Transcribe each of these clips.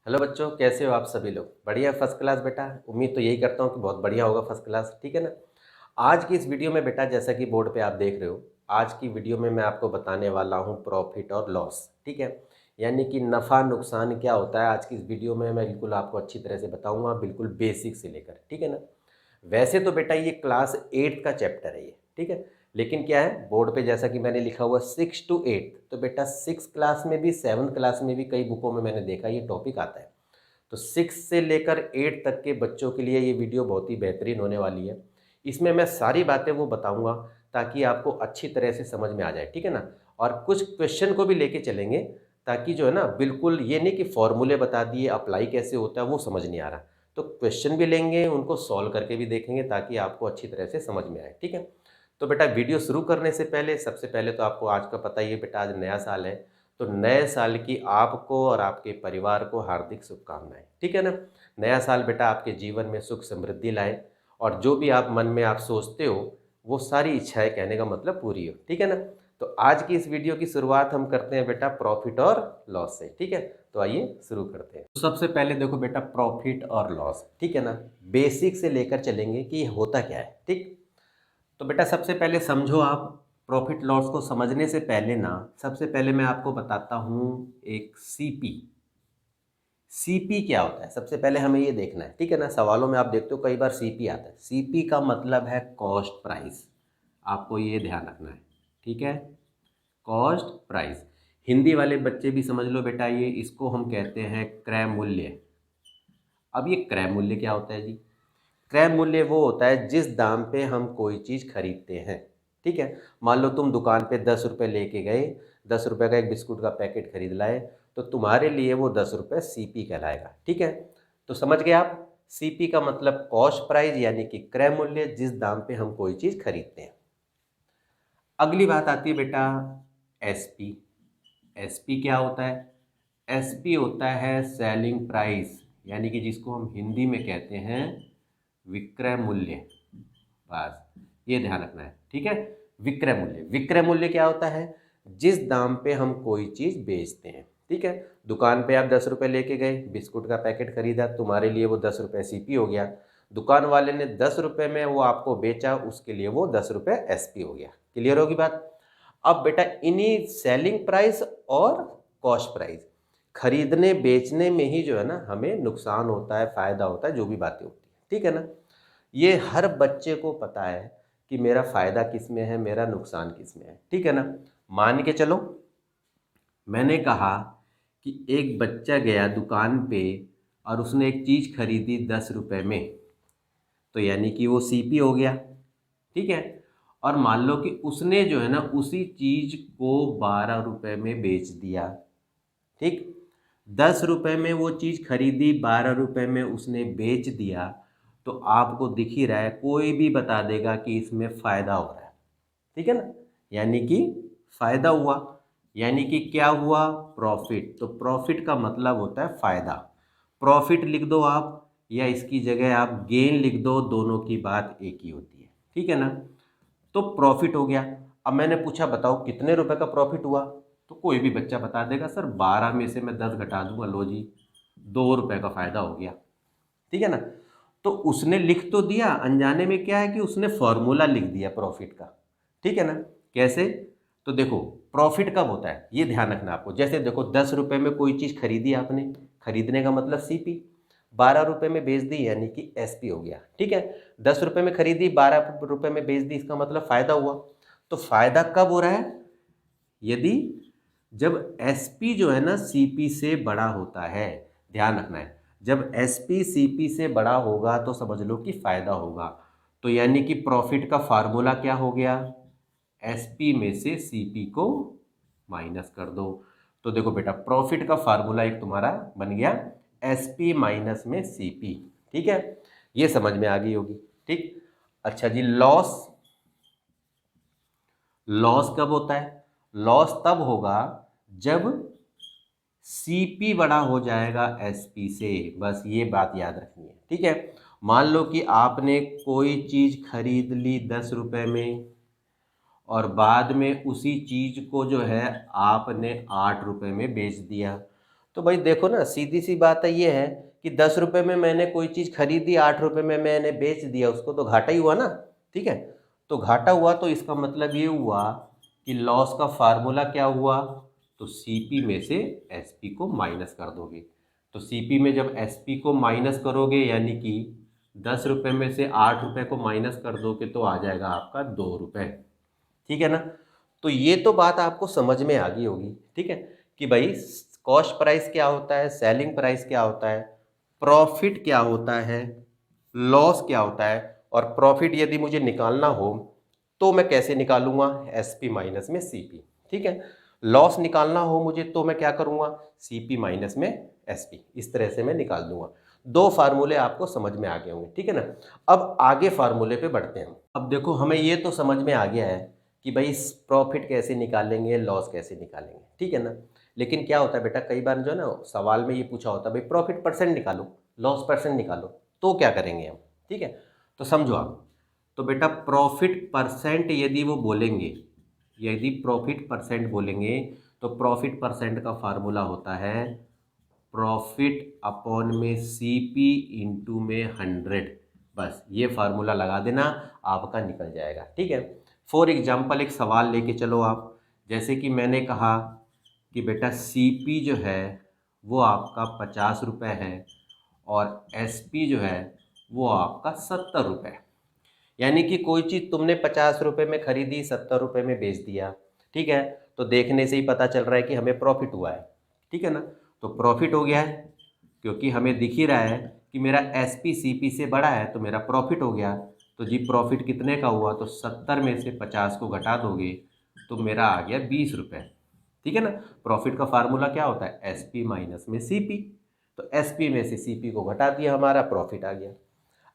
Hello बच्चों, कैसे हो आप सभी लोग? बढ़िया, फर्स्ट क्लास बेटा। उम्मीद तो यही करता हूँ कि बहुत बढ़िया होगा फर्स्ट क्लास। ठीक है ना। आज की इस वीडियो में बेटा, जैसा कि बोर्ड पे आप देख रहे हो, आज की वीडियो में मैं आपको बताने वाला हूँ प्रॉफिट और लॉस। ठीक है, यानी कि नफ़ा नुकसान क्या होता है। आज की इस वीडियो में मैं बिल्कुल आपको अच्छी तरह से बताऊँगा, बिल्कुल बेसिक से लेकर। ठीक है ना। वैसे तो बेटा ये क्लास 8 का चैप्टर है ये। ठीक है, लेकिन क्या है, बोर्ड पे जैसा कि मैंने लिखा हुआ 6 to 8, तो बेटा 6 क्लास में भी 7 क्लास में भी कई बुकों में मैंने देखा ये टॉपिक आता है। तो 6 से लेकर 8 तक के बच्चों के लिए ये वीडियो बहुत ही बेहतरीन होने वाली है। इसमें मैं सारी बातें वो बताऊंगा ताकि आपको अच्छी तरह से समझ में आ जाए। ठीक है ना। और कुछ क्वेश्चन को भी लेके चलेंगे, ताकि जो है ना, बिल्कुल ये नहीं कि फॉर्मूले बता दिए अप्लाई कैसे होता है वो समझ नहीं आ रहा। तो क्वेश्चन भी लेंगे, उनको सॉल्व करके भी देखेंगे ताकि आपको अच्छी तरह से समझ में आए। ठीक है। तो बेटा वीडियो शुरू करने से पहले, सबसे पहले तो आपको आज का पता ही है बेटा, आज नया साल है। तो नए साल की आपको और आपके परिवार को हार्दिक शुभकामनाएं। ठीक है ना। नया साल बेटा आपके जीवन में सुख समृद्धि लाए, और जो भी आप मन में आप सोचते हो वो सारी इच्छाएं, कहने का मतलब, पूरी हो। ठीक है ना। तो आज की इस वीडियो की शुरुआत हम करते हैं बेटा प्रॉफिट और लॉस से। ठीक है, तो आइए शुरू करते हैं। तो सबसे पहले देखो बेटा, प्रॉफिट और लॉस। ठीक है ना, बेसिक से लेकर चलेंगे कि ये होता क्या है। ठीक, तो बेटा सबसे पहले समझो आप, प्रॉफिट लॉस को समझने से पहले ना, सबसे पहले मैं आपको बताता हूँ एक सीपी। सीपी क्या होता है, सबसे पहले हमें ये देखना है। ठीक है ना। सवालों में आप देखते हो कई बार सीपी आता है। सीपी का मतलब है कॉस्ट प्राइस, आपको ये ध्यान रखना है। ठीक है, कॉस्ट प्राइस। हिंदी वाले बच्चे भी समझ लो बेटा, ये इसको हम कहते हैं क्रय मूल्य। अब ये क्रय मूल्य क्या होता है जी? क्रय मूल्य वो होता है जिस दाम पे हम कोई चीज़ खरीदते हैं। ठीक है, मान लो तुम दुकान पे 10 रुपये लेके गए, 10 रुपये का एक बिस्कुट का पैकेट खरीद लाए, तो तुम्हारे लिए वो 10 रुपये सीपी कहलाएगा। ठीक है, तो समझ गए आप। सीपी का मतलब कॉस्ट प्राइस, यानी कि क्रय मूल्य, जिस दाम पे हम कोई चीज़ खरीदते हैं। अगली बात आती है बेटा एसपी। एसपी क्या होता है? एसपी होता है सेलिंग प्राइस, यानी कि जिसको हम हिंदी में कहते हैं विक्रय मूल्य। बस ये ध्यान रखना है। ठीक है, विक्रय मूल्य। विक्रय मूल्य क्या होता है? जिस दाम पे हम कोई चीज़ बेचते हैं। ठीक है, दुकान पे आप 10 रुपये लेके गए, बिस्कुट का पैकेट खरीदा, तुम्हारे लिए वो 10 रुपये सीपी हो गया। दुकान वाले ने 10 रुपये में वो आपको बेचा, उसके लिए वो 10 रुपये एसपी हो गया। क्लियर होगी बात? अब बेटा इन्हीं सेलिंग प्राइस और कॉस्ट प्राइस, खरीदने बेचने में ही जो है ना, हमें नुकसान होता है, फायदा होता है, जो भी बातें होती है। ठीक है ना। ये हर बच्चे को पता है कि मेरा फायदा किस में है, मेरा नुकसान किस में है। ठीक है ना। मान के चलो, मैंने कहा कि एक बच्चा गया दुकान पे और उसने एक चीज़ खरीदी 10 रुपये में, तो यानी कि वो सीपी हो गया। ठीक है, और मान लो कि उसने जो है ना, उसी चीज़ को 12 रुपये में बेच दिया। ठीक, 10 रुपये में वो चीज़ खरीदी, 12 रुपये में उसने बेच दिया, तो आपको दिख ही रहा है, कोई भी बता देगा कि इसमें फ़ायदा हो रहा है। ठीक है ना, यानी कि फ़ायदा हुआ। यानी कि क्या हुआ? प्रॉफिट। तो प्रॉफिट का मतलब होता है फ़ायदा। प्रॉफिट लिख दो आप, या इसकी जगह आप गेन लिख दो, दोनों की बात एक ही होती है। ठीक है ना। तो प्रॉफिट हो गया। अब मैंने पूछा बताओ कितने रुपए का प्रॉफिट हुआ, तो कोई भी बच्चा बता देगा सर 12 में से मैं 10 घटा दूंगा, लो जी 2 रुपए का फायदा हो गया। ठीक है ना। तो उसने लिख तो दिया, अनजाने में क्या है कि उसने फॉर्मूला लिख दिया प्रॉफिट का। ठीक है ना। कैसे? तो देखो, प्रॉफिट कब होता है ये ध्यान रखना आपको। जैसे देखो, 10 रुपये में कोई चीज़ खरीदी आपने, खरीदने का मतलब सीपी, 12 रुपये में बेच दी यानी कि एसपी हो गया। ठीक है, 10 रुपये में खरीदी, 12 रुपये में बेच दी, इसका मतलब फायदा हुआ। तो फायदा कब हो रहा है? यदि जब एसपी जो है ना सीपी से बड़ा होता है। ध्यान रखना है, जब एसपी सीपी से बड़ा होगा तो समझ लो कि फायदा होगा। तो यानी कि प्रॉफिट का फार्मूला क्या हो गया? एसपी में से सीपी को माइनस कर दो। तो देखो बेटा, प्रॉफिट का फार्मूला एक तुम्हारा बन गया एसपी माइनस में सीपी। ठीक है, ये समझ में आ गई होगी। ठीक, अच्छा जी, लॉस। लॉस कब होता है? लॉस तब होगा जब सीपी बड़ा हो जाएगा एसपी से। बस ये बात याद रखनी है। ठीक है, मान लो कि आपने कोई चीज़ खरीद ली 10 रुपये में, और बाद में उसी चीज़ को जो है आपने 8 रुपये में बेच दिया, तो भाई देखो ना, सीधी सी बात है, ये है कि 10 रुपये में मैंने कोई चीज़ खरीदी, 8 रुपये में मैंने बेच दिया उसको, तो घाटा ही हुआ ना। ठीक है, तो घाटा हुआ तो इसका मतलब ये हुआ कि लॉस का फार्मूला क्या हुआ, तो सीपी में से एसपी को माइनस कर दोगे। तो सीपी में जब एसपी को माइनस करोगे, यानी कि 10 रुपये में से 8 रुपये को माइनस कर दोगे, तो आ जाएगा आपका 2 रुपये। ठीक है ना। तो ये तो बात आपको समझ में आ गई होगी। ठीक है, कि भाई कॉस्ट प्राइस क्या होता है, सेलिंग प्राइस क्या होता है, प्रॉफिट क्या होता है, लॉस क्या होता है, और प्रॉफिट यदि मुझे निकालना हो तो मैं कैसे निकालूंगा, एसपी माइनस में सीपी। ठीक है, लॉस निकालना हो मुझे तो मैं क्या करूंगा, सीपी माइनस में एसपी, इस तरह से मैं निकाल दूंगा। दो फार्मूले आपको समझ में आ गए होंगे। ठीक है ना। अब आगे फार्मूले पे बढ़ते हैं। अब देखो, हमें ये तो समझ में आ गया है कि भाई प्रॉफिट कैसे निकालेंगे, लॉस कैसे निकालेंगे। ठीक है ना। लेकिन क्या होता है बेटा, कई बार जो है ना सवाल में ये पूछा होता है भाई प्रॉफिट परसेंट निकालो, लॉस परसेंट निकालो, तो क्या करेंगे हम। ठीक है, तो समझो आप, तो बेटा प्रॉफिट परसेंट यदि वो बोलेंगे, यदि प्रॉफिट परसेंट बोलेंगे, तो प्रॉफिट परसेंट का फार्मूला होता है प्रॉफिट अपॉन में सीपी इंटू में 100। बस ये फार्मूला लगा देना, आपका निकल जाएगा। ठीक है, फॉर एग्जाम्पल एक सवाल लेके चलो आप, जैसे कि मैंने कहा कि बेटा सीपी जो है वो आपका 50 रुपये है और एसपी जो है वो आपका 70 रुपये। यानी कि कोई चीज़ तुमने 50 रुपये में खरीदी, 70 रुपये में बेच दिया। ठीक है, तो देखने से ही पता चल रहा है कि हमें प्रॉफिट हुआ है। ठीक है ना, तो प्रॉफिट हो गया है, क्योंकि हमें दिख ही रहा है कि मेरा एसपी सीपी से बड़ा है, तो मेरा प्रॉफिट हो गया। तो जी प्रॉफिट कितने का हुआ, तो 70 में से 50 को घटा दोगे तो मेरा आ गया 20 रुपये। ठीक है ना। प्रॉफिट का फार्मूला क्या होता है, एसपी माइनस में सीपी। तो एसपी में से सीपी को घटा दिया, हमारा प्रॉफिट आ गया।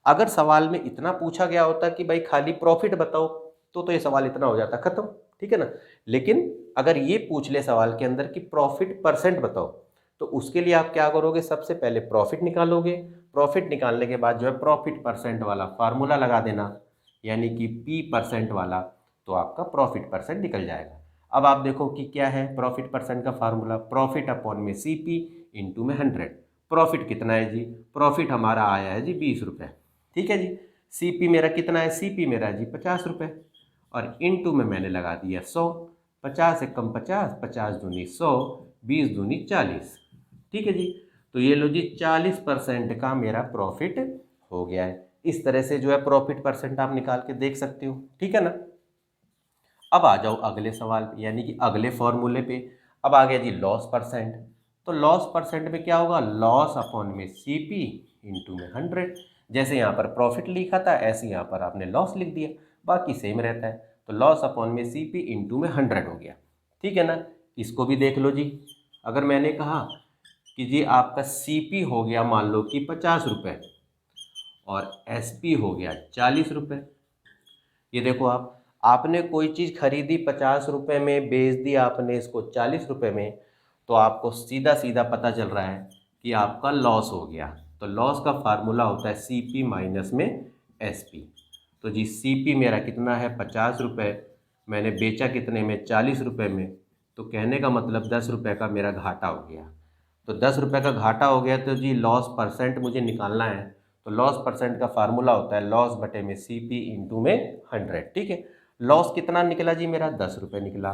अगर सवाल में इतना पूछा गया होता कि भाई खाली प्रॉफिट बताओ, तो ये सवाल इतना हो जाता, खत्म। ठीक है ना। लेकिन अगर ये पूछ ले सवाल के अंदर कि प्रॉफिट परसेंट बताओ, तो उसके लिए आप क्या करोगे, सबसे पहले प्रॉफिट निकालोगे। प्रॉफिट निकालने के बाद जो है प्रॉफिट परसेंट वाला फार्मूला लगा देना, यानी कि पी परसेंट वाला, तो आपका प्रॉफिट परसेंट निकल जाएगा। अब आप देखो कि क्या है प्रॉफिट परसेंट का फार्मूला, प्रॉफिट अपॉन में सीपी इंटू में 100। प्रॉफिट कितना है जी, प्रॉफिट हमारा आया है जी 20 रुपये। ठीक है जी। सीपी मेरा कितना है, सीपी मेरा है जी 50 रुपये, और इनटू में मैंने लगा दिया 100। 50 एकम 50, 50 दूनी 100, 20 दूनी 40। ठीक है जी। तो ये लो जी 40% का मेरा प्रॉफिट हो गया है। इस तरह से जो है प्रॉफिट परसेंट आप निकाल के देख सकते हो। ठीक है ना। अब आ जाओ अगले सवाल पे, यानी कि अगले फॉर्मूले पे। अब आ गया जी लॉस परसेंट। तो लॉस परसेंट में क्या होगा, लॉस अपॉन में सीपी इंटू में 100। जैसे यहाँ पर प्रॉफिट लिखा था, ऐसे यहाँ पर आपने लॉस लिख दिया, बाकी सेम रहता है। तो लॉस अपॉन में सीपी इंटू में 100 हो गया। ठीक है ना। इसको भी देख लो जी। अगर मैंने कहा कि जी आपका सीपी हो गया मान लो कि 50 रुपये और एसपी हो गया 40 रुपये। ये देखो आप, आपने कोई चीज़ खरीदी 50 रुपये में, बेच दी आपने इसको 40 रुपये में, तो आपको सीधा सीधा पता चल रहा है कि आपका लॉस हो गया। तो लॉस का फार्मूला होता है सीपी माइनस में एसपी। तो जी सीपी मेरा कितना है 50 रुपये, मैंने बेचा कितने में 40 रुपये में, तो कहने का मतलब 10 रुपये का मेरा घाटा हो गया। तो 10 रुपये का घाटा हो गया, तो जी लॉस परसेंट मुझे निकालना है। तो लॉस परसेंट का फार्मूला होता है लॉस बटे में सीपी इंटू में 100। ठीक है, लॉस कितना निकला जी मेरा 10 रुपये निकला।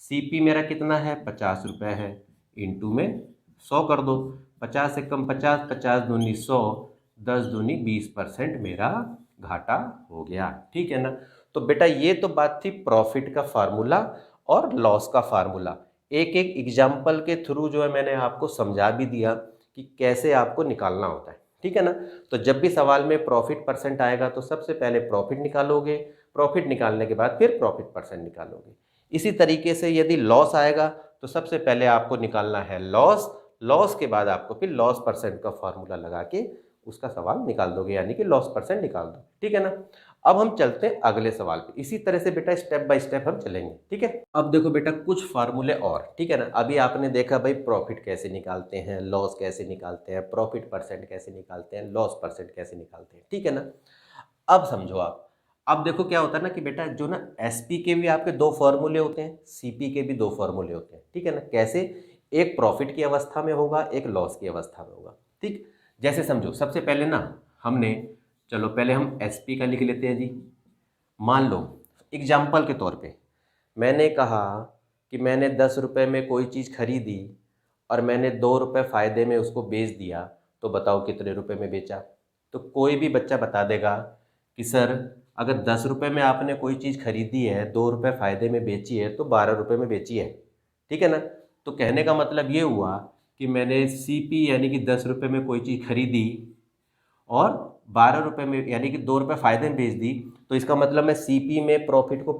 सीपी मेरा कितना है 50 रुपये है, इंटू में 100 कर दो। 50 एकम 50, 50 दूनी 100, 10 दूनी 20% मेरा घाटा हो गया। ठीक है ना। तो बेटा ये तो बात थी प्रॉफिट का फार्मूला और लॉस का फार्मूला। एक एक एग्जाम्पल के थ्रू जो है मैंने आपको समझा भी दिया कि कैसे आपको निकालना होता है। ठीक है ना। तो जब भी सवाल में प्रॉफिट परसेंट आएगा तो सबसे पहले प्रॉफिट निकालोगे, प्रॉफिट निकालने के बाद फिर प्रॉफिट परसेंट निकालोगे। इसी तरीके से यदि लॉस आएगा तो सबसे पहले आपको निकालना है लॉस, लॉस के बाद आपको फिर लॉस परसेंट का फार्मूला लगा के उसका सवाल निकाल दोगे, यानी कि लॉस परसेंट निकाल दो। ठीक है ना। अब हम चलते हैं अगले सवाल पे। इसी तरह से बेटा स्टेप बाय स्टेप हम चलेंगे। ठीक है। अब देखो बेटा कुछ फार्मूले और। ठीक है ना। अभी आपने देखा भाई प्रॉफिट कैसे निकालते हैं, लॉस कैसे निकालते हैं, प्रॉफिट परसेंट कैसे निकालते हैं, लॉस परसेंट कैसे निकालते हैं। ठीक है ना। अब समझो आप, अब देखो क्या होता है ना कि बेटा जो ना एसपी के भी आपके दो फॉर्मूले होते हैं, सीपी के भी दो फॉर्मूले होते हैं। ठीक है ना। कैसे, एक प्रॉफिट की अवस्था में होगा, एक लॉस की अवस्था में होगा। ठीक, जैसे समझो, सबसे पहले ना हमने, चलो पहले हम एसपी का लिख लेते हैं जी। मान लो एग्जाम्पल के तौर पे मैंने कहा कि मैंने 10 रुपये में कोई चीज़ खरीदी और मैंने 2 रुपये फ़ायदे में उसको बेच दिया, तो बताओ कितने रुपए में बेचा। तो कोई भी बच्चा बता देगा कि सर अगर 10 रुपये में आपने कोई चीज़ खरीदी है, 2 रुपये फ़ायदे में बेची है, तो 12 रुपये में बेची है। ठीक है ना। तो कहने का मतलब ये हुआ कि मैंने सीपी यानी कि 10 रुपये में कोई चीज़ खरीदी और 12 रुपये में यानी कि 2 रुपये फ़ायदे में बेच दी, तो इसका मतलब मैं सीपी में प्रॉफिट को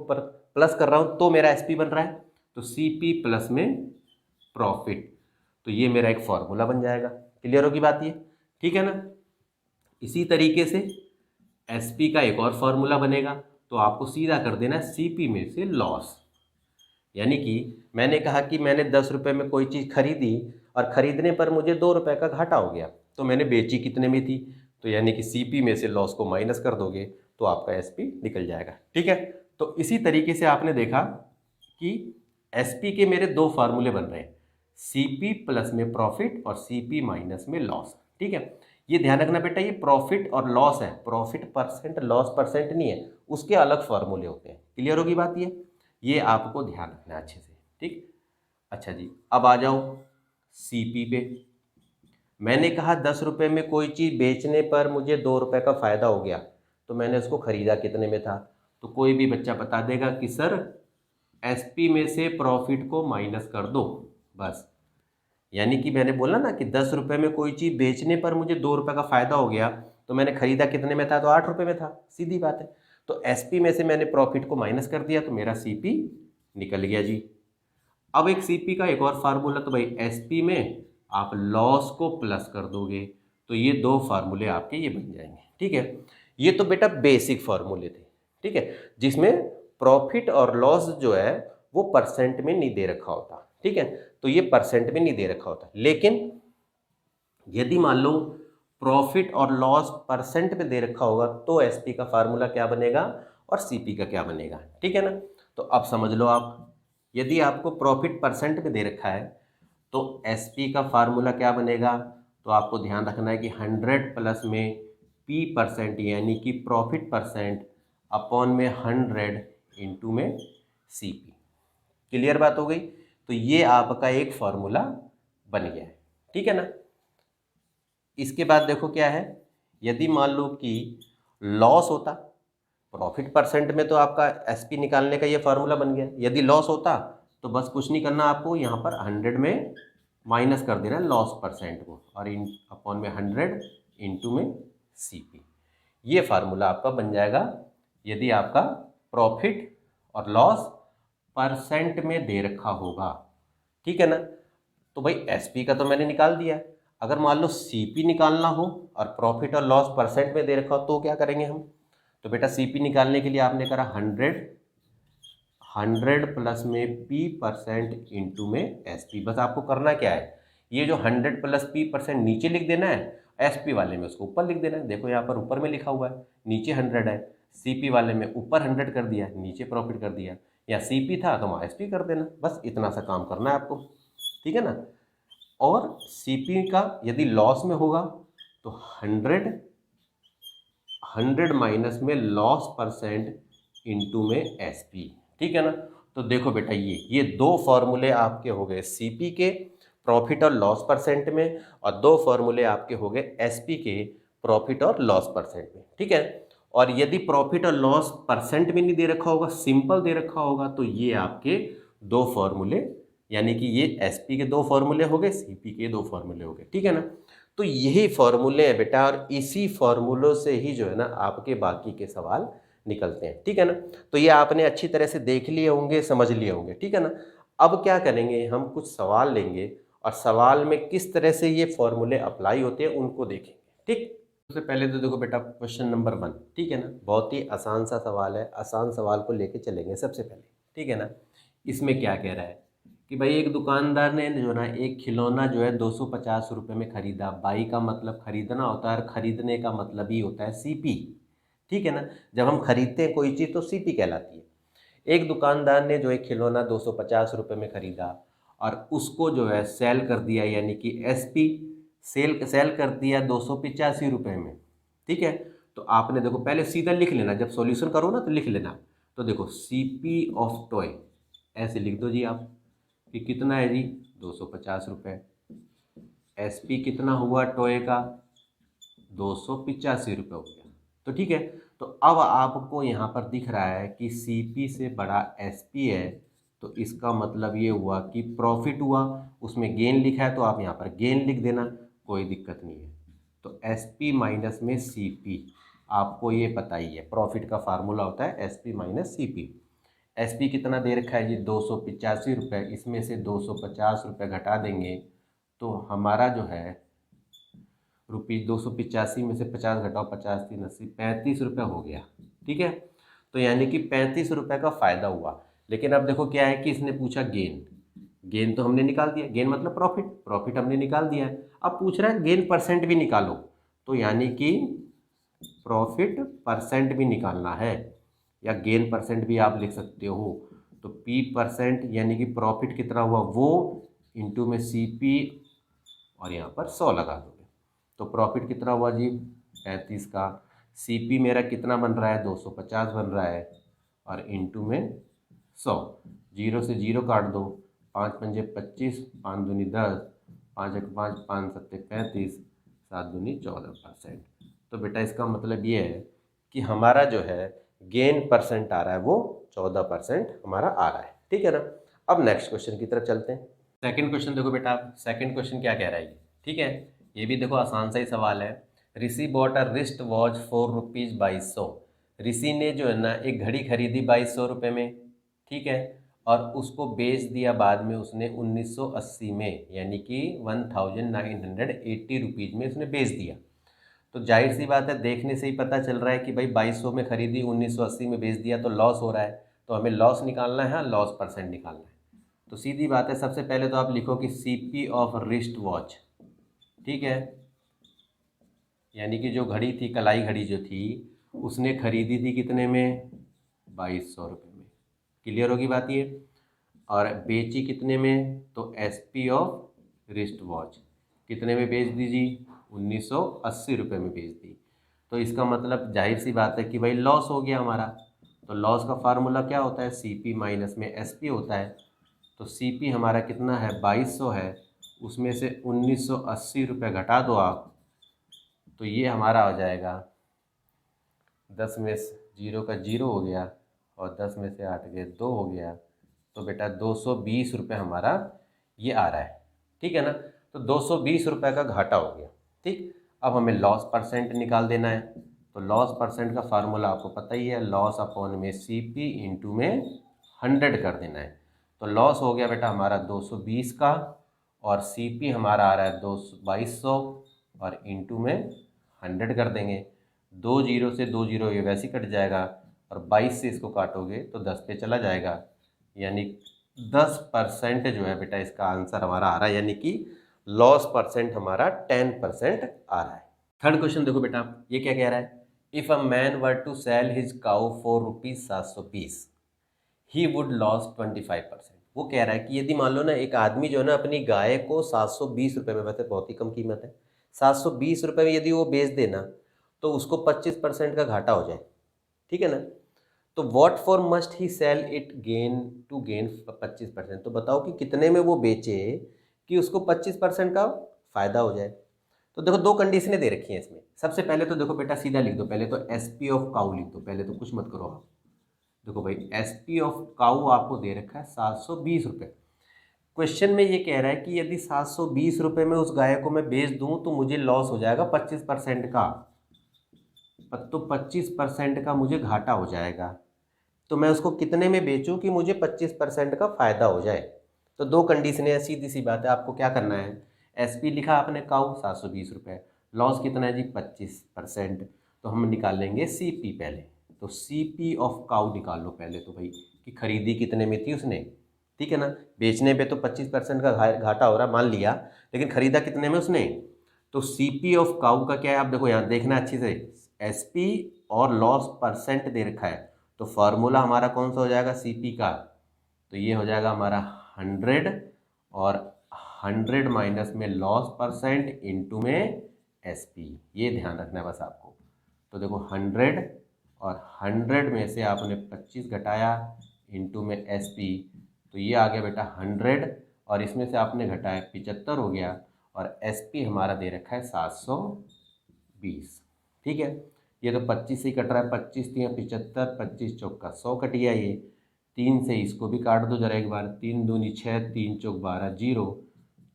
प्लस कर रहा हूँ, तो मेरा एसपी बन रहा है। तो सीपी प्लस में प्रॉफिट, तो ये मेरा एक फॉर्मूला बन जाएगा। क्लियर होगी बात ये, ठीक है ना। इसी तरीके से एसपी का एक और फॉर्मूला बनेगा, तो आपको सीधा कर देना सीपी में से लॉस। यानी कि मैंने कहा कि मैंने 10 रुपये में कोई चीज़ खरीदी और ख़रीदने पर मुझे 2 रुपये का घाटा हो गया, तो मैंने बेची कितने में थी, तो यानी कि सीपी में से लॉस को माइनस कर दोगे तो आपका एसपी निकल जाएगा। ठीक है। तो इसी तरीके से आपने देखा कि एसपी के मेरे दो फार्मूले बन रहे हैं, सीपी प्लस में प्रॉफिट और सीपी माइनस में लॉस। ठीक है। ये ध्यान रखना बेटा, ये प्रॉफिट और लॉस है, प्रॉफिट परसेंट लॉस परसेंट नहीं है, उसके अलग फार्मूले होते हैं। क्लियर होगी बात ये आपको ध्यान रखना है अच्छे से। ठीक। अच्छा जी, अब आ जाओ सीपी पे। मैंने कहा 10 रुपये में कोई चीज़ बेचने पर मुझे 2 रुपये का फ़ायदा हो गया, तो मैंने उसको ख़रीदा कितने में था। तो कोई भी बच्चा बता देगा कि सर एसपी में से प्रॉफिट को माइनस कर दो, बस। यानी कि मैंने बोला ना कि 10 रुपये में कोई चीज़ बेचने पर मुझे 2 रुपये का फ़ायदा हो गया, तो मैंने ख़रीदा कितने में था, तो 8 रुपये में था, सीधी बात है। तो एसपी में से मैंने प्रॉफिट को माइनस कर दिया, तो मेरा सीपी निकल गया जी। अब एक सीपी का एक और फार्मूला, तो भाई एसपी में आप लॉस को प्लस कर दोगे, तो ये दो फार्मूले आपके ये बन जाएंगे। ठीक है। ये तो बेटा बेसिक फार्मूले थे। ठीक है, जिसमें प्रॉफिट और लॉस जो है वो परसेंट में नहीं दे रखा होता। ठीक है, तो ये परसेंट में नहीं दे रखा होता, लेकिन यदि मान लो प्रॉफिट और लॉस परसेंट में दे रखा होगा, तो एसपी का फार्मूला क्या बनेगा और सीपी का क्या बनेगा। ठीक है ना। तो अब समझ लो आप, यदि आपको प्रॉफिट परसेंट में दे रखा है तो एसपी का फार्मूला क्या बनेगा, तो आपको ध्यान रखना है कि 100 प्लस में पी परसेंट यानी कि प्रॉफिट परसेंट अपॉन में 100 इंटू में सीपी। क्लियर बात हो गई। तो ये आपका एक फार्मूला बन गया है। ठीक है ना। इसके बाद देखो क्या है, यदि मान लो कि लॉस होता, प्रॉफिट परसेंट में तो आपका एसपी निकालने का ये फार्मूला बन गया, यदि लॉस होता तो बस कुछ नहीं करना आपको, यहाँ पर 100 में माइनस कर देना लॉस परसेंट को, और इन अपॉन में 100 इंटू में सीपी। ये फार्मूला आपका बन जाएगा यदि आपका प्रॉफिट और लॉस परसेंट में दे रखा होगा। ठीक है ना। तो भाई एसपी का तो मैंने निकाल दिया, अगर मान लो सीपी निकालना हो और प्रॉफिट और लॉस परसेंट में दे रखा हो, तो क्या करेंगे हम। तो बेटा सीपी निकालने के लिए आपने करा 100 प्लस में पी परसेंट इंटू में एसपी। बस आपको करना क्या है, ये जो 100 प्लस पी परसेंट नीचे लिख देना है, एसपी वाले में उसको ऊपर लिख देना है। देखो यहाँ पर ऊपर में लिखा हुआ है, नीचे 100 है, सीपी वाले में ऊपर 100 कर दिया, नीचे प्रॉफिट कर दिया, या सीपी था तो वहाँ एसपी कर देना, बस इतना सा काम करना है आपको। ठीक है ना। और सीपी का यदि लॉस में होगा तो 100 माइनस में लॉस परसेंट इंटू में एसपी। ठीक है ना। तो देखो बेटा ये दो फॉर्मूले आपके हो गए सीपी के प्रॉफिट और लॉस परसेंट में, और दो फॉर्मूले आपके हो गए एसपी के प्रॉफिट और लॉस परसेंट में। ठीक है। और यदि प्रॉफिट और लॉस परसेंट में नहीं दे रखा होगा, सिंपल दे रखा होगा, तो ये आपके दो फॉर्मूले, यानी कि ये एसपी के दो फॉर्मूले हो गए, सीपी के दो फॉर्मूले हो गए। ठीक है ना। तो यही फॉर्मूले है बेटा, और इसी फॉर्मूलों से ही जो है ना आपके बाकी के सवाल निकलते हैं। ठीक है ना। तो ये आपने अच्छी तरह से देख लिए होंगे, समझ लिए होंगे। ठीक है ना। अब क्या करेंगे, हम कुछ सवाल लेंगे और सवाल में किस तरह से ये फॉर्मूले अप्लाई होते हैं उनको देखेंगे। ठीक। सबसे पहले तो देखो बेटा क्वेश्चन नंबर 1। ठीक है ना, बहुत ही आसान सा सवाल है, आसान सवाल को लेके चलेंगे सबसे पहले। ठीक है ना। इसमें क्या कह रहा है कि भाई एक दुकानदार ने जो ना एक खिलौना जो है 250 रुपये में ख़रीदा। बाई का मतलब खरीदना होता है, और ख़रीदने का मतलब ही होता है सीपी। ठीक है ना। जब हम खरीदते हैं कोई चीज़ तो सीपी कहलाती है। एक दुकानदार ने जो एक खिलौना 250 रुपये में ख़रीदा और उसको जो है सेल कर दिया, यानी कि एसपी सेल कर दिया 285 रुपये में। ठीक है, तो आपने देखो पहले सीधा लिख लेना, जब सॉल्यूशन करो ना तो लिख लेना। तो देखो सीपी ऑफ टॉय ऐसे लिख दो जी आप कि कितना है जी 250 रुपये। एसपी कितना हुआ टॉय का 285 रुपये हो गया। तो ठीक है, तो अब आपको यहाँ पर दिख रहा है कि सीपी से बड़ा एसपी है, तो इसका मतलब ये हुआ कि प्रॉफिट हुआ। उसमें गेन लिखा है तो आप यहाँ पर गेन लिख देना, कोई दिक्कत नहीं है। तो एसपी माइनस में सीपी, आपको ये पता ही है प्रॉफिट का फार्मूला होता है एसपी माइनस सीपी। एसपी कितना दे रखा है जी 285 रुपये, इसमें से 250 रुपये घटा देंगे तो हमारा जो है रुपीज़ 285 में से 50 घटाओ 50 3 80 35 रुपये हो गया। ठीक है, तो यानी कि 35 रुपये का फ़ायदा हुआ। लेकिन अब देखो क्या है कि इसने पूछा गेन तो हमने निकाल दिया, गेन मतलब प्रॉफिट हमने निकाल दिया है। अब पूछ रहा है गेन परसेंट भी निकालो, तो यानी कि प्रॉफिट परसेंट भी निकालना है, या गेन परसेंट भी आप लिख सकते हो। तो पी परसेंट यानी कि प्रॉफिट कितना हुआ वो इंटू में सीपी और यहाँ पर 100 लगा दोगे तो प्रॉफिट कितना हुआ जी 35 का। सीपी मेरा कितना बन रहा है 250 बन रहा है, और इंटू में 100, जीरो से जीरो काट दो, 5 पंजे 25, 5 दूनी 10, 5 एक 5, 5 सत्ते 35, 7 दूनी 14%। तो बेटा इसका मतलब ये है कि हमारा जो है गेन परसेंट आ रहा है वो 14% हमारा आ रहा है। ठीक है ना। अब नेक्स्ट क्वेश्चन की तरफ चलते हैं। सेकंड क्वेश्चन देखो बेटा, सेकंड क्वेश्चन क्या कह रहा है ये, ठीक है, ये भी देखो आसान सा ही सवाल है। Rishi bought a wrist watch for rupees 2200। Rishi ने जो है ना एक घड़ी खरीदी 2200 रुपये में, ठीक है, और उसको बेच दिया बाद में उसने 1980 में, यानी कि 1980 रुपीज़ में उसने बेच दिया। तो जाहिर सी बात है देखने से ही पता चल रहा है कि भाई 2200 में खरीदी 1980 में बेच दिया तो लॉस हो रहा है, तो हमें लॉस निकालना है, लॉस परसेंट निकालना है। तो सीधी बात है, सबसे पहले तो आप लिखो कि सीपी ऑफ रिस्ट वॉच, ठीक है, यानी कि जो घड़ी थी कलाई घड़ी जो थी उसने खरीदी थी कितने में 2200 रुपये में, क्लियर होगी बात ये, और बेची कितने में, तो एसपी ऑफ रिस्ट वॉच कितने में बेच दी जी 1980 रुपये में बेच दी। तो इसका मतलब जाहिर सी बात है कि भाई लॉस हो गया हमारा। तो लॉस का फार्मूला क्या होता है, सीपी माइनस में एसपी होता है। तो सीपी हमारा कितना है 2200 है, उसमें से 1980 रुपये घटा दो आप, तो ये हमारा हो जाएगा 10 में से जीरो का जीरो हो गया, और 10 में से 8 गए 2 हो गया, तो बेटा 220 रुपये हमारा ये आ रहा है। ठीक है ना, तो 220 रुपये का घाटा हो गया। ठीक, अब हमें लॉस परसेंट निकाल देना है। तो लॉस परसेंट का फार्मूला आपको पता ही है, लॉस अपॉन में सीपी इंटू में 100 कर देना है। तो लॉस हो गया बेटा हमारा 220 का, और सीपी हमारा आ रहा है 2200, और इंटू में 100 कर देंगे। 2 जीरो से 2 जीरो ये वैसे ही कट जाएगा, और 22 से इसको काटोगे तो 10 पे चला जाएगा, यानी 10% जो है बेटा इसका आंसर हमारा आ रहा है, यानी कि लॉस परसेंट हमारा 10% आ रहा है। थर्ड क्वेश्चन देखो बेटा, ये क्या कह रहा है, if a man were to sell his cow for rupees 720 he would lose 25%। वो कह रहा है कि यदि मान लो ना एक आदमी जो है ना अपनी गाय को 720 रुपये में, वैसे बहुत ही कम कीमत है, 720 रुपये में यदि वो बेच देना तो उसको 25% का घाटा हो जाए। ठीक है ना, तो what for must he sell it gain to gain 25%। तो बताओ कि कितने में वो बेचे कि उसको 25% का फ़ायदा हो जाए। तो देखो दो कंडीशनें दे रखी हैं इसमें। सबसे पहले तो देखो बेटा सीधा लिख दो, पहले तो एसपी ऑफ काउ लिख दो, पहले तो कुछ मत करो आप। देखो भाई एसपी ऑफ काउ आपको दे रखा है 720 रुपये। क्वेश्चन में ये कह रहा है कि यदि 720 रुपये में उस गाय को मैं बेच दूं तो मुझे लॉस हो जाएगा 25% का, तो 25% का मुझे घाटा हो जाएगा। तो मैं उसको कितने में बेचूं कि मुझे 25% का फ़ायदा हो जाए। तो दो कंडीशनें हैं, सीधी सी बात है, आपको क्या करना है, एसपी लिखा आपने काउ 720 रुपये, लॉस कितना है जी 25%, तो हम निकाल लेंगे सीपी पहले। तो सीपी ऑफ काउ निकाल लो पहले तो भाई, कि खरीदी कितने में थी उसने। ठीक है ना, बेचने पे तो 25% का घाटा हो रहा मान लिया, लेकिन खरीदा कितने में उसने। तो सीपी ऑफ काउ का क्या है, आप देखो यहाँ देखना अच्छे से, एसपी और लॉस परसेंट दे रखा है, तो फार्मूला हमारा कौन सा हो जाएगा सीपी का, तो ये हो जाएगा हमारा 100 और 100 माइनस में लॉस परसेंट इंटू में एसपी, ये ध्यान रखना है बस आपको। तो देखो 100 और 100 में से आपने 25 घटाया इंटू में एसपी, तो ये आ गया बेटा 100 और इसमें से आपने घटाया 75 हो गया और एसपी हमारा दे रखा है 720। ठीक है, ये तो 25 से ही कट रहा है, 25 3 75, 25 चौका 100 कट गया। ये 3 से इसको भी काट दो जरा एक बार, 3 दूनी 6, 3 चौक 12, 0,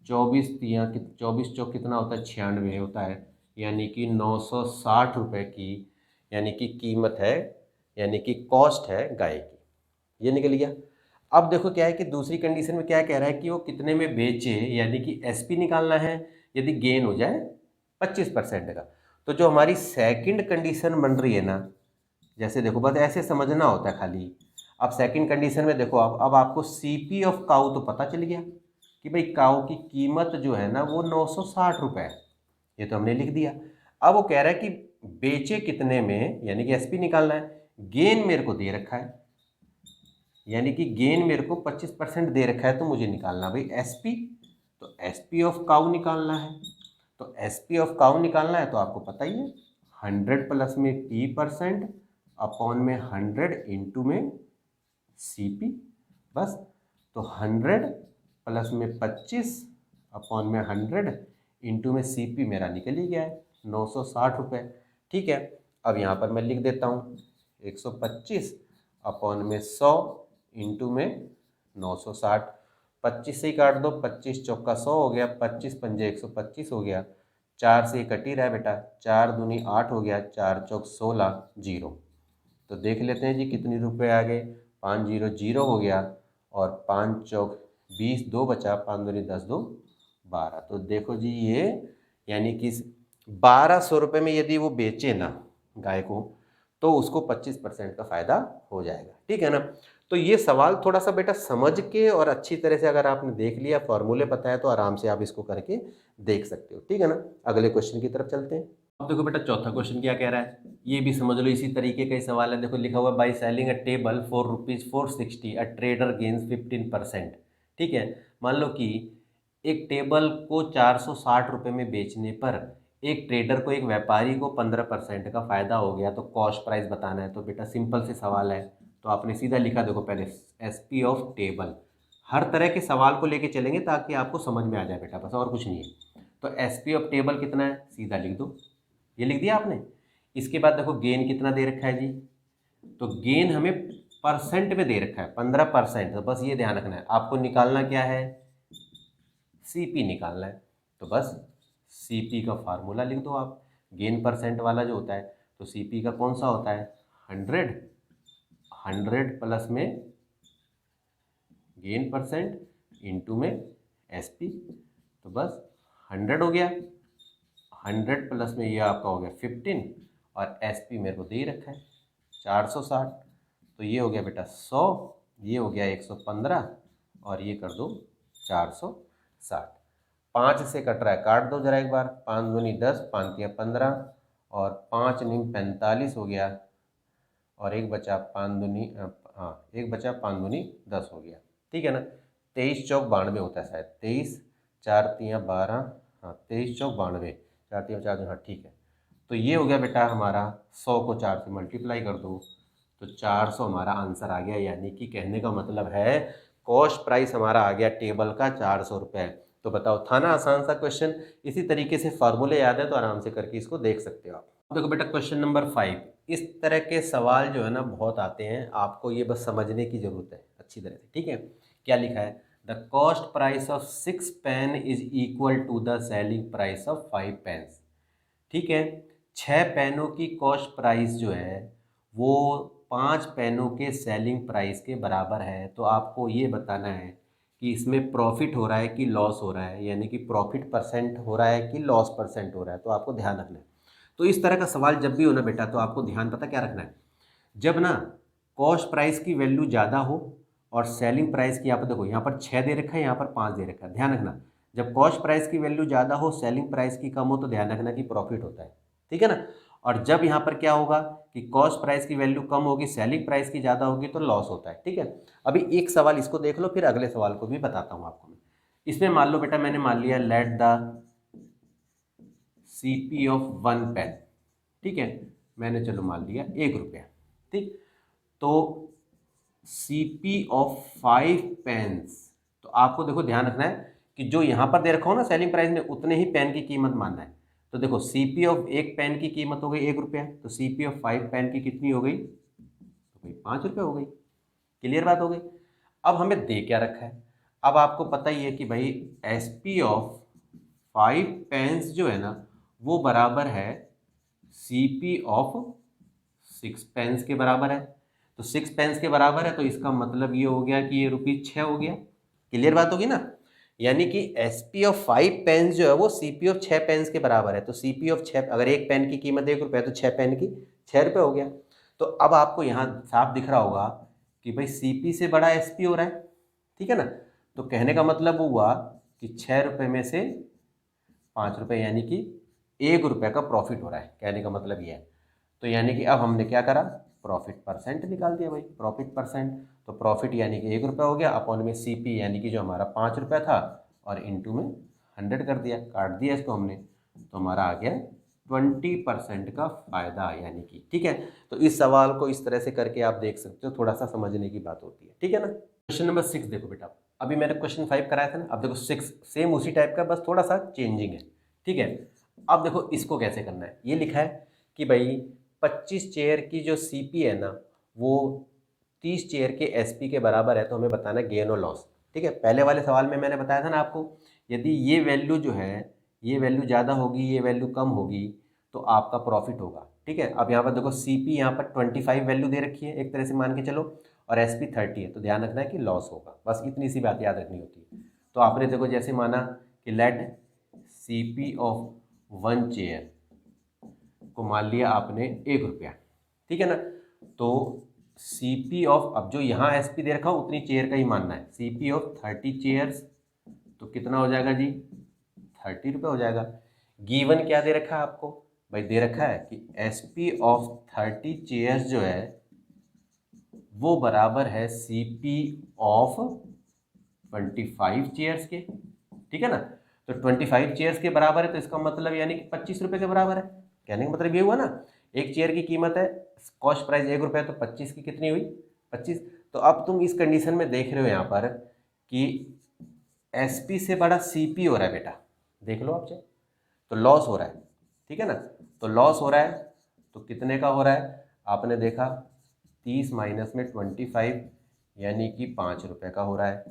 24 तियाँ 24 चौक कितना होता है 96 होता है, यानी कि 960 रुपये की यानी कि कीमत है, यानी कि कॉस्ट है गाय की। ये निकल गया। अब देखो क्या है कि दूसरी कंडीशन में क्या कह रहा है कि वो कितने में बेचे, यानी कि एसपी निकालना है यदि गेन हो जाए 25% का। तो जो हमारी सेकंड कंडीशन बन रही है ना, जैसे देखो बस ऐसे समझना होता है खाली। अब सेकंड कंडीशन में देखो अब आपको सीपी ऑफ काऊ तो पता चल गया कि भाई काऊ की कीमत जो है ना वो 960 रुपये है, ये तो हमने लिख दिया। अब वो कह रहा है कि बेचे कितने में, यानी कि एसपी निकालना है। गेन मेरे को दे रखा है, यानी कि गेन मेरे को 25% दे रखा है, तो मुझे निकालना भाई एसपी। तो एसपी ऑफ काऊ निकालना है, तो एसपी ऑफ काऊ निकालना है तो आपको पता ही है 100 प्लस में p% अपॉन में 100 इंटू में सीपी, बस। तो 100 प्लस में 25 अपॉन में 100 इंटू में सीपी मेरा निकल ही गया है 960 रुपये। ठीक है, अब यहाँ पर मैं लिख देता हूँ 125 अपॉन में 100 इंटू में 960। 25 से ही काट दो, 25 चौका 100 हो गया, 25 पंजे 125 हो गया, 4 से कट ही रहा है बेटा, 4 दूनी 8 हो गया, 4 चौक 16, 0। तो देख लेते हैं जी कितनी रुपए आ गए, 5 0 0 हो गया और 5 चौक 20, 2 बचा, 5 दूनी 10, 2 12। तो देखो जी ये यानी कि 1200 रुपये में यदि वो बेचे ना गाय को, तो उसको 25% का फ़ायदा हो जाएगा। ठीक है ना। तो ये सवाल थोड़ा सा बेटा समझ के और अच्छी तरह से अगर आपने देख लिया, फॉर्मूले पता है, तो आराम से आप इसको करके देख सकते हो। ठीक है ना। अगले क्वेश्चन की तरफ चलते हैं। अब देखो बेटा चौथा क्वेश्चन क्या कह रहा है, ये भी समझ लो, इसी तरीके का ही सवाल है। देखो लिखा हुआ by selling a table for ₹460 a trader gains 15%। ठीक है, मान लो कि एक टेबल को 460 रुपये में बेचने पर एक ट्रेडर को, एक व्यापारी को 15% का फ़ायदा हो गया, तो कॉस्ट प्राइस बताना है। तो बेटा सिंपल से सवाल है, तो आपने सीधा लिखा, देखो पहले एसपी ऑफ टेबल। हर तरह के सवाल को लेके चलेंगे ताकि आपको समझ में आ जाए बेटा, बस और कुछ नहीं है। तो एसपी ऑफ टेबल कितना है, सीधा लिख दो, ये लिख दिया आपने। इसके बाद देखो गेन कितना दे रखा है जी, तो गेन हमें परसेंट में दे रखा है 15%। तो बस ये ध्यान रखना है, आपको निकालना क्या है, सीपी निकालना है। तो बस सीपी का फार्मूला लिख दो आप, गेन परसेंट वाला जो होता है, तो सीपी का कौन सा होता है 100 प्लस में गेन परसेंट इंटू में एसपी। तो बस 100 हो गया, 100 प्लस में ये आपका हो गया 15 और एसपी मेरे को दे ही रखा है 460। तो ये हो गया बेटा 100, ये हो गया 115 और ये कर दो 460। 5 से कट रहा है, काट दो जरा एक बार, 5 दूनी 10, 5 तियाँ 15 और 5 नीम 45 हो गया और एक बचा 5 दूनी, हाँ एक बचा 5 दूनी 10 हो गया। ठीक है ना। 23 चौक 92 होता है शायद, 23 4 तियाँ 12, हाँ 23 चौक 92, 4 तियाँ 4, हाँ ठीक है। तो ये हो गया बेटा हमारा 100 को 4 से मल्टीप्लाई कर दो, तो 400 हमारा आंसर आ गया। यानी कि कहने का मतलब है कॉस्ट प्राइस हमारा आ गया टेबल का 400 रुपये। तो बताओ, था ना आसान सा क्वेश्चन। इसी तरीके से फार्मूले याद है तो आराम से करके इसको देख सकते हो आप। देखो बेटा क्वेश्चन नंबर 5, इस तरह के सवाल जो है ना बहुत आते हैं, आपको ये बस समझने की ज़रूरत है अच्छी तरह से। ठीक है, क्या लिखा है, the cost price of 6 pen is equal to the selling price of 5 pens. ठीक है, 6 पेनों की कॉस्ट प्राइस जो है वो 5 पेनों के सेलिंग प्राइस के बराबर है। तो आपको ये बताना है कि इसमें प्रॉफिट हो रहा है कि लॉस हो रहा है, यानी कि प्रॉफिट परसेंट हो रहा है कि लॉस परसेंट हो रहा है। तो आपको ध्यान रखना है। तो इस तरह का सवाल जब भी हो ना बेटा, तो आपको ध्यान पता क्या रखना है, जब ना कॉस्ट प्राइस की वैल्यू ज़्यादा हो और सेलिंग प्राइस की, आप देखो यहाँ पर 6 दे रखा है, यहाँ पर 5 दे रखा है, ध्यान रखना। जब कॉस्ट प्राइस की वैल्यू ज़्यादा हो, सेलिंग प्राइस की कम हो, तो ध्यान रखना कि प्रॉफिट होता है। ठीक है ना। और जब यहाँ पर क्या होगा कि कॉस्ट प्राइस की वैल्यू कम होगी, सेलिंग प्राइस की ज़्यादा होगी, तो लॉस होता है। ठीक है। अभी एक सवाल इसको देख लो, फिर अगले सवाल को भी बताता हूँ आपको मैं। इसमें मान लो बेटा मैंने मान लिया let the CP of 1 pen, ठीक है, मैंने चलो मान लिया 1 रुपया, ठीक। तो CP ऑफ 5 पेन्स, तो आपको देखो ध्यान रखना है कि जो यहाँ पर दे रखा हो ना सेलिंग प्राइस में, उतने ही पेन की कीमत मानना है। तो देखो CP ऑफ 1 पेन की कीमत हो गई 1 रुपया, तो CP ऑफ 5 पेन की कितनी हो गई, तो भाई 5 रुपये हो गई। क्लियर बात हो गई। अब हमें दे क्या रखा है, अब आपको पता ही है कि भाई SP ऑफ 5 पेन्स जो है ना वो बराबर है CP ऑफ 6 पेन्स के बराबर है। तो 6 पेन्स के बराबर है तो इसका मतलब ये हो गया कि ये ₹6 हो गया। क्लियर बात होगी ना। यानी कि SP ऑफ 5 पेन्स जो है वो CP ऑफ 6 पेन्स के बराबर है। तो CP ऑफ 6, अगर एक पेन की कीमत 1 रुपया तो 6 पेन की 6 रुपये हो गया। तो अब आपको यहाँ साफ दिख रहा होगा कि भाई CP से बड़ा SP हो रहा है, ठीक है ना। तो कहने का मतलब हुआ कि 6 रुपये में से 5 रुपये यानी कि 1 रुपये का प्रॉफिट हो रहा है, कहने का मतलब ये है। तो यानी कि अब हमने क्या करा, प्रॉफिट परसेंट निकाल दिया भाई, प्रॉफिट परसेंट। तो प्रॉफिट यानी कि 1 रुपया हो गया, अपॉन में CP यानी कि जो हमारा 5 रुपया था और इंटू में 100 कर दिया, काट दिया इसको हमने, तो हमारा आ गया 20% का फ़ायदा यानी कि, ठीक है। तो इस सवाल को इस तरह से करके आप देख सकते हो, थोड़ा सा समझने की बात होती है, ठीक है ना। क्वेश्चन नंबर 6 देखो बेटा, अभी मैंने क्वेश्चन 5 कराया था ना, अब देखो 6 सेम उसी टाइप का, बस थोड़ा सा चेंजिंग है, ठीक है। अब देखो इसको कैसे करना है, ये लिखा है कि भाई 25 चेयर की जो CP है ना वो 30 चेयर के SP के बराबर है, तो हमें बताना है गेन और लॉस, ठीक है। पहले वाले सवाल में मैंने बताया था ना आपको, यदि ये वैल्यू जो है, ये वैल्यू ज़्यादा होगी, ये वैल्यू कम होगी, तो आपका प्रॉफिट होगा, ठीक है। अब यहाँ पर देखो CP यहाँ पर 25 वैल्यू दे रखी है एक तरह से मान के चलो, और SP 30 है, तो ध्यान रखना है कि लॉस होगा, बस इतनी सी बात याद रखनी होती है। तो आपने देखो जैसे माना कि लेट CP ऑफ 1 चेयर को मान लिया आपने 1 रुपया, ठीक है ना। तो CP ऑफ, अब जो यहाँ SP दे रखा हो उतनी चेयर का ही मानना है, CP ऑफ 30 चेयर्स, तो कितना हो जाएगा जी, 30 रुपये हो जाएगा। गिवन क्या दे रखा है आपको, भाई दे रखा है कि SP ऑफ 30 चेयर्स जो है वो बराबर है CP ऑफ 25 चेयर्स के, ठीक है ना। तो 25 चेयर्स के बराबर है, तो इसका मतलब यानी कि 25 रुपये के बराबर है। कहने का मतलब ये हुआ ना, एक चेयर की कीमत है, कॉस्ट प्राइस 1 रुपया, तो 25 की कितनी हुई, 25। तो अब तुम इस कंडीशन में देख रहे हो यहाँ पर कि SP से बड़ा CP हो रहा है बेटा, देख लो आप चाहे, तो लॉस हो रहा है, ठीक है ना। तो लॉस हो रहा है, तो कितने का हो रहा है, आपने देखा 30 माइनस में 25 यानी कि 5 रुपये का हो रहा है,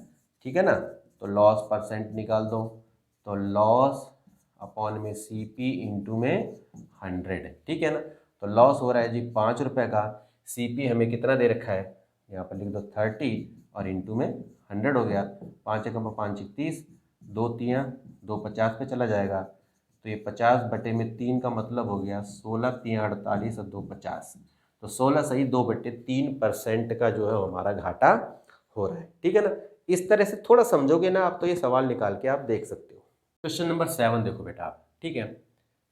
ठीक है ना। तो लॉस परसेंट निकाल दो, तो लॉस अपॉन में CP इंटू में 100, ठीक है ना। तो लॉस हो रहा है जी 5 रुपये का, CP हमें कितना दे रखा है, यहाँ पर लिख दो 30 और इंटू में 100 हो गया, 5 एकम 5 30, 2 3 2 50 पे चला जाएगा, तो ये 50 बटे में 3 का मतलब हो गया 16 3 48 और 2 50, तो 16 सही 2 बटे 3% का जो है हमारा घाटा हो रहा है, ठीक है ना। इस तरह से थोड़ा समझोगे ना आप तो ये सवाल निकाल के आप देख सकते हो। क्वेश्चन नंबर 7 देखो बेटा आप, ठीक है।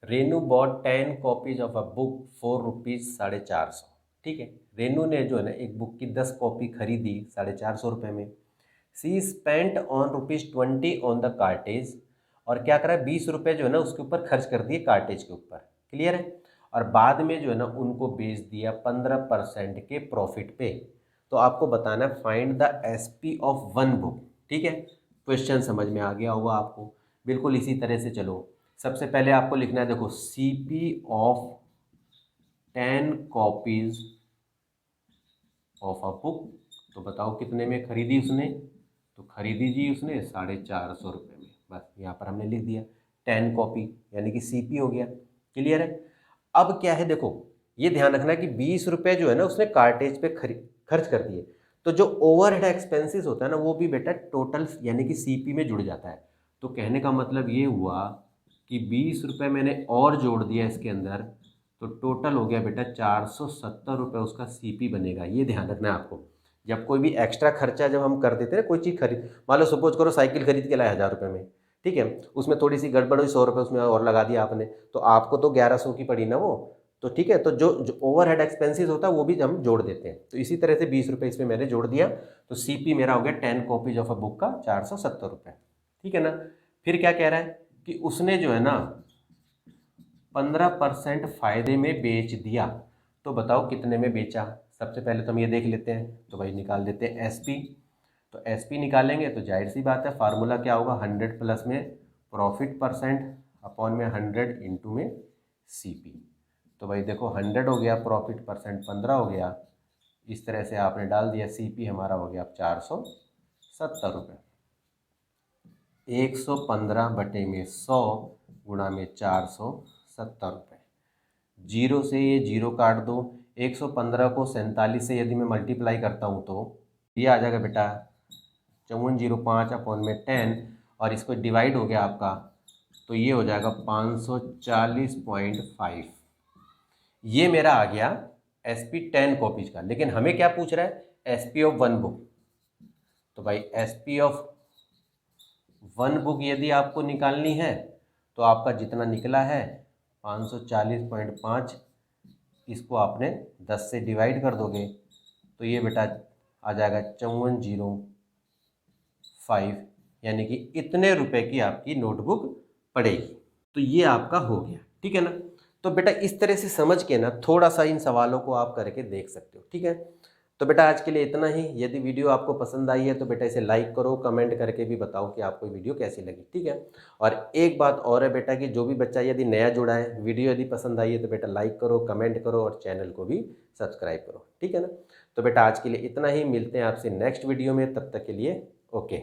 Renu bought 10 copies of a book for ₹450, ठीक है। रेनू ने जो है ना एक बुक की 10 कॉपी खरीदी 450 रुपये में। She spent on ₹20 on the cartage, और क्या करा 20 रुपये जो है ना उसके ऊपर खर्च कर दिए कार्टेज के ऊपर, क्लियर है। और बाद में जो है ना उनको बेच दिया 15% के प्रॉफिट पे। तो आपको बताना है find the SP of 1 book, ठीक है। क्वेश्चन समझ में आ गया होगा आपको, बिल्कुल इसी तरह से चलो। सबसे पहले आपको लिखना है, देखो CP of 10 copies of a book, तो बताओ कितने में खरीदी उसने, तो खरीदी जी उसने 450 रुपये में, बस यहाँ पर हमने लिख दिया 10 कॉपी यानी कि CP हो गया, क्लियर है। अब क्या है देखो, ये ध्यान रखना कि 20 रुपये जो है ना उसने कार्टेज पे खर्च कर दिए, तो जो ओवरहेड एक्सपेंसेस होता है ना वो भी बेटा टोटल यानी कि CP में जुड़ जाता है। तो कहने का मतलब ये हुआ कि 20 रुपये मैंने और जोड़ दिया इसके अंदर, तो टोटल हो गया बेटा 470 रुपये उसका CP बनेगा। ये ध्यान रखना है आपको, जब कोई भी एक्स्ट्रा खर्चा जब हम कर देते हैं कोई चीज़ खरीद, मान लो सपोज करो साइकिल खरीद के लाए 1000 रुपये में, ठीक है, उसमें थोड़ी सी गड़बड़ हुई 100 रुपये उसमें और लगा दिया आपने, तो आपको तो 1100 की पड़ी ना वो, तो ठीक है। तो जो ओवरहेड एक्सपेंसेस होता है वो भी हम जोड़ देते हैं। तो इसी तरह से 20 रुपये इसमें मैंने जोड़ दिया, तो CP मेरा हो गया 10 कॉपीज ऑफ अ बुक का 470 रुपये, ठीक है ना। फिर क्या कह रहा है कि उसने जो है ना 15% फायदे में बेच दिया, तो बताओ कितने में बेचा। सबसे पहले तो हम ये देख लेते हैं, तो भाई निकाल देते हैं एसपी। तो एसपी निकालेंगे तो जाहिर सी बात है फार्मूला क्या होगा, 100 प्लस में प्रॉफिट परसेंट अपॉन में 100 इंटू में सीपी। तो भाई देखो 100 हो गया, प्रॉफिट परसेंट 15 हो गया, इस तरह से आपने डाल दिया, सीपी हमारा हो गया अब 470 रुपये। 115 बटे में 100 गुणा में 470 रुपये। जीरो से ये जीरो काट दो, 115 को 47 से यदि मैं मल्टीप्लाई करता हूँ तो ये आ जाएगा बेटा 5405 अपॉन में 10, और इसको डिवाइड हो गया आपका, तो ये हो जाएगा 540.5। ये मेरा आ गया SP 10 कॉपीज का। लेकिन हमें क्या पूछ रहा है, SP ऑफ 1 बुक। तो भाई SP ऑफ 1 बुक यदि आपको निकालनी है तो आपका जितना निकला है 540.5, इसको आपने 10 से डिवाइड कर दोगे तो ये बेटा आ जाएगा 5405, यानी कि इतने रुपए की आपकी नोटबुक पड़ेगी। तो ये आपका हो गया, ठीक है ना। तो बेटा इस तरह से समझ के ना थोड़ा सा इन सवालों को आप करके देख सकते हो, ठीक है। तो बेटा आज के लिए इतना ही। यदि वीडियो आपको पसंद आई है तो बेटा इसे लाइक करो, कमेंट करके भी बताओ कि आपको वीडियो कैसी लगी, ठीक है। और एक बात और है बेटा कि जो भी बच्चा यदि नया जुड़ा है, वीडियो यदि पसंद आई है तो बेटा लाइक करो, कमेंट करो और चैनल को भी सब्सक्राइब करो, ठीक है ना। तो बेटा आज के लिए इतना ही, मिलते हैं आपसे नेक्स्ट वीडियो में, तब तक के लिए ओके।